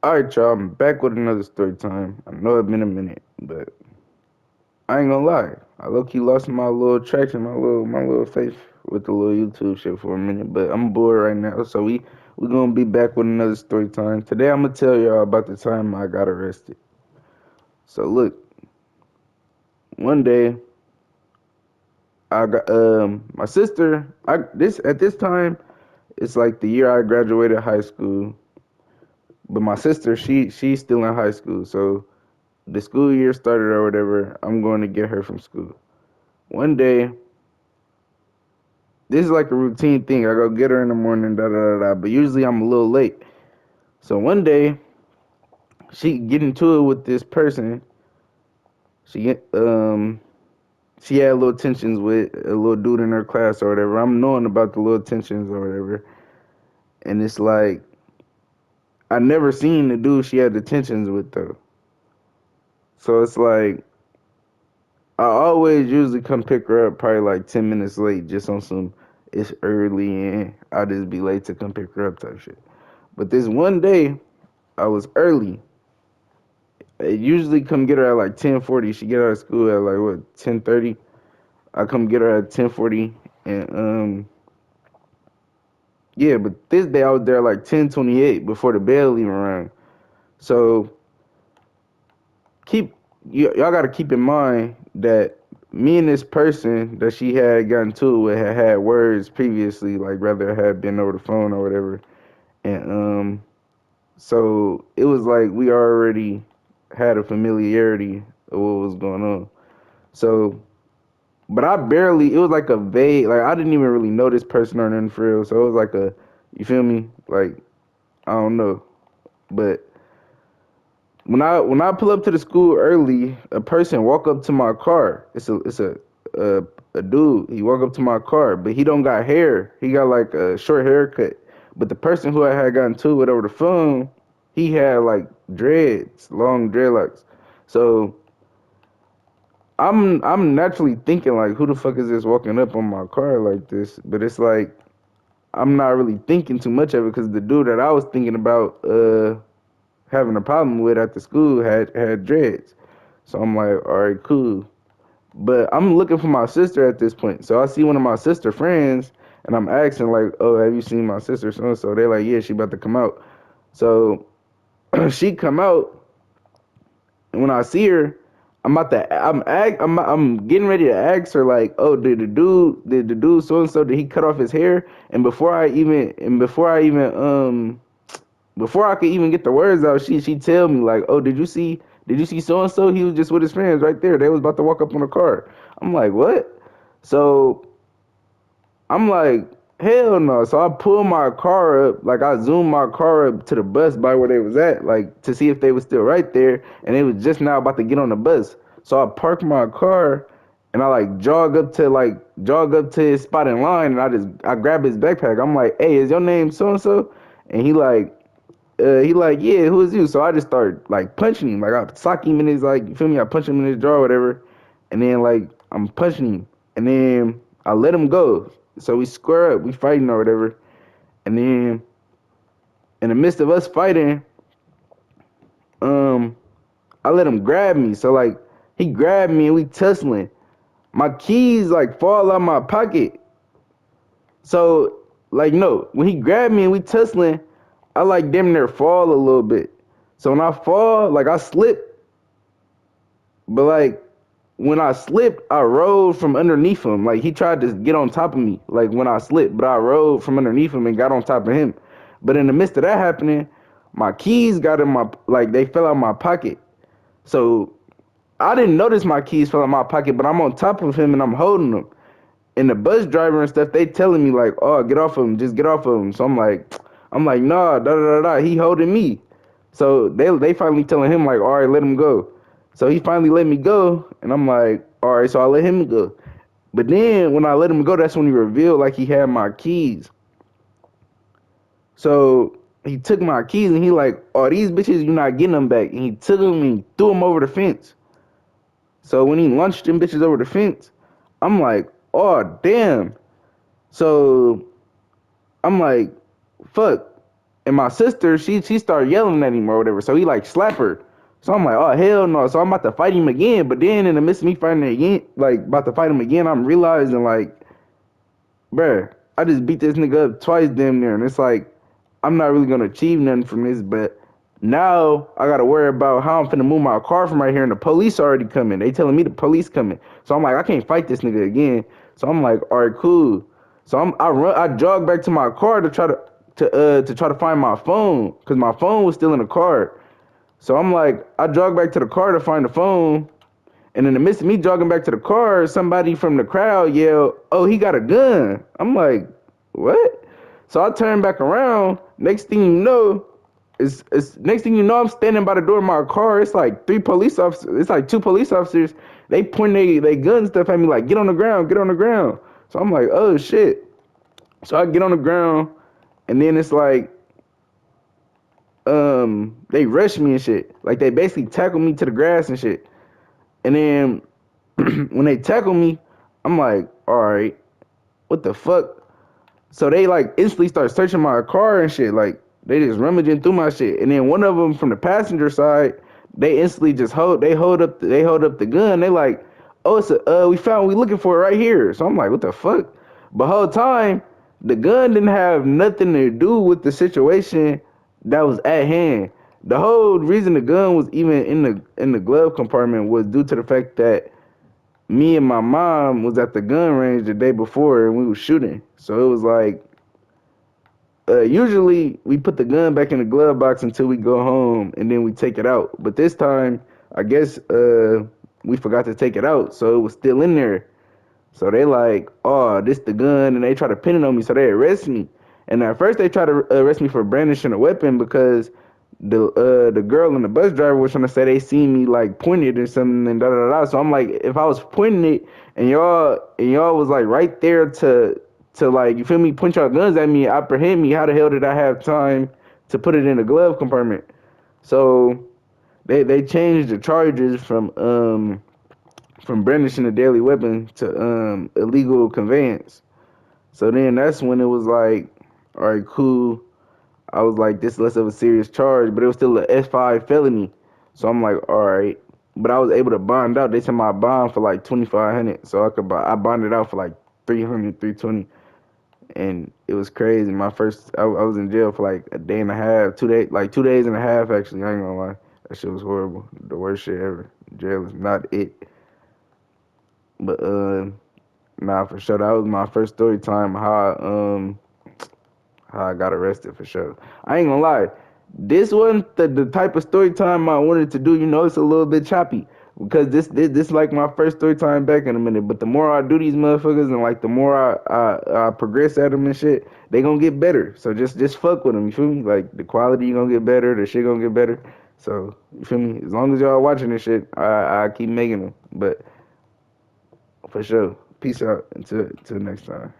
Alright, y'all, I'm back with another story time. I know it's been a minute, but I ain't gonna lie. I low key lost my little traction, my little faith with the little YouTube shit for a minute, but I'm bored right now, so we gonna be back with another story time. Today I'm gonna tell y'all about the time I got arrested. So look, one day I got my sister. I this at this time it's like the year I graduated high school, but my sister she's still in high school, so the school year started or whatever. I'm going to get her from school. One day, this is like a routine thing. I go get her in the morning, da da da da. But usually I'm a little late. So one day, she get into it with this person. She get she had little tensions with a little dude in her class or whatever. I'm knowing about the little tensions or whatever, and it's like I never seen the dude she had the tensions with though. So it's like I always usually come pick her up probably like 10 minutes late, just on some it's early and I'll just be late to come pick her up type shit. But this one day I was early. I usually come get her at like 10:40. She get out of school at like what 10:30. I come get her at 10:40 and yeah, but this day I was there like 10:28 before the bell even rang. So keep y'all got to keep in mind that me and this person that she had gotten to it with had words previously, like rather had been over the phone or whatever, and so it was like we already had a familiarity of what was going on. So, but I barely. It was like a vague. Like I didn't even really know this person or nothing for real. So it was like a. You feel me? Like I don't know, but when I pull up to the school early, a person walk up to my car. A, a dude. He walk up to my car, but he don't got hair. He got like a short haircut. But the person who I had gotten to it over the phone, he had like dreads, long dreadlocks. So I'm naturally thinking like, who the fuck is this walking up on my car like this? But it's like I'm not really thinking too much of it because the dude that I was thinking about having a problem with at the school had dreads. So I'm like, all right, cool. But I'm looking for my sister at this point. So I see one of my sister friends and I'm asking like, oh, have you seen my sister so and so? They're like, yeah, she about to come out. So she come out and when I see her, I'm getting ready to ask her like, oh, did the dude so and so did he cut off his hair? And before I could even get the words out, she tell me like, "Oh, did you see so and so? He was just with his friends right there. They was about to walk up on the car." I'm like, "What?" So I'm like, "Hell no!" So I pull my car up, like I zoom my car up to the bus by where they was at, like to see if they was still right there, and they was just now about to get on the bus. So I park my car and I like jog up to his spot in line, and I grab his backpack. I'm like, "Hey, is your name so and so?" And he like, yeah, who is you? So I just started like punching him. Like I sock him in his like, you feel me? I punch him in his jaw or whatever. And then like I'm punching him. And then I let him go. So we square up, we fighting or whatever. And then in the midst of us fighting, um, I let him grab me. So like he grabbed me and we tussling. My keys like fall out my pocket. So like no, when he grabbed me and we tussling, I like damn near fall a little bit. So when I fall, like I slip, but like when I slipped, I rolled from underneath him. Like he tried to get on top of me. Like when I slipped, but I rolled from underneath him and got on top of him. But in the midst of that happening, my keys got in my like they fell out my pocket. So I didn't notice my keys fell out my pocket, but I'm on top of him and I'm holding them. And the bus driver and stuff, they telling me like, "Oh, get off of him, just get off of him." So I'm like, nah, da da da da. He holding me. So they finally telling him like, "All right, let him go." So he finally let me go, and I'm like, "All right," so I let him go. But then when I let him go, that's when he revealed like he had my keys. So he took my keys and he like, "Oh, these bitches, you not getting them back." And he took them and he threw them over the fence. So when he launched them bitches over the fence, I'm like, "Oh, damn." So I'm like, fuck. And my sister, she started yelling at him or whatever. So he like slap her. So I'm like, oh hell no. So I'm about to fight him again. But then in the midst of me fighting again, like about to fight him again, I'm realizing like, bruh, I just beat this nigga up twice damn near. And it's like, I'm not really gonna achieve nothing from this, but now I gotta worry about how I'm finna move my car from right here and the police already coming. They telling me the police coming. So I'm like, I can't fight this nigga again. So I'm like, all right, cool. So I jog back to my car to try to try to find my phone because my phone was still in the car. So I'm like, I jog back to the car to find the phone, and in the midst of me jogging back to the car, somebody from the crowd yelled, "Oh, he got a gun!" I'm like, "What?" So I turn back around. Next thing you know, next thing you know, I'm standing by the door of my car. It's like three police officers. It's like two police officers. They point they gun stuff at me like, "Get on the ground, get on the ground." So I'm like, "Oh shit." So I get on the ground, and then it's like, they rush me and shit. Like they basically tackle me to the grass and shit. And then when they tackle me, I'm like, all right, what the fuck? So they like instantly start searching my car and shit. Like they just rummaging through my shit. And then one of them from the passenger side, they instantly just hold up the gun. They like, oh, it's a we looking for it right here. So I'm like, what the fuck? But whole time, the gun didn't have nothing to do with the situation that was at hand. The whole reason the gun was even in the glove compartment was due to the fact that me and my mom was at the gun range the day before and we was shooting. So it was like, usually we put the gun back in the glove box until we go home and then we take it out. But this time, I guess we forgot to take it out, so it was still in there. So they like, oh, this the gun, and they try to pin it on me, so they arrest me. And at first they try to arrest me for brandishing a weapon because the girl and the bus driver was trying to say they seen me like pointing it or something and da da da. So I'm like, if I was pointing it and y'all was like right there to like, you feel me, point your guns at me, apprehend me, how the hell did I have time to put it in the glove compartment? So they changed the charges from brandishing a deadly weapon to illegal conveyance. So then that's when it was like, all right, cool. I was like, this is less of a serious charge, but it was still a S5 felony. So I'm like, all right. But I was able to bond out. They sent my bond for like 2,500, so I bonded out for like 300, 320, and it was crazy. I was in jail for like a day and a half, 2 days, like 2 days and a half actually. I ain't gonna lie, that shit was horrible. The worst shit ever. Jail is not it. But nah, for sure. That was my first story time. How I got arrested for sure. I ain't gonna lie. This wasn't the type of story time I wanted to do. You know, it's a little bit choppy because this like my first story time back in a minute. But the more I do these motherfuckers and like the more I progress at them and shit, they gonna get better. So just fuck with them. You feel me? Like the quality gonna get better. The shit gonna get better. So you feel me? As long as y'all watching this shit, I keep making them. But for sure. Peace out until next time.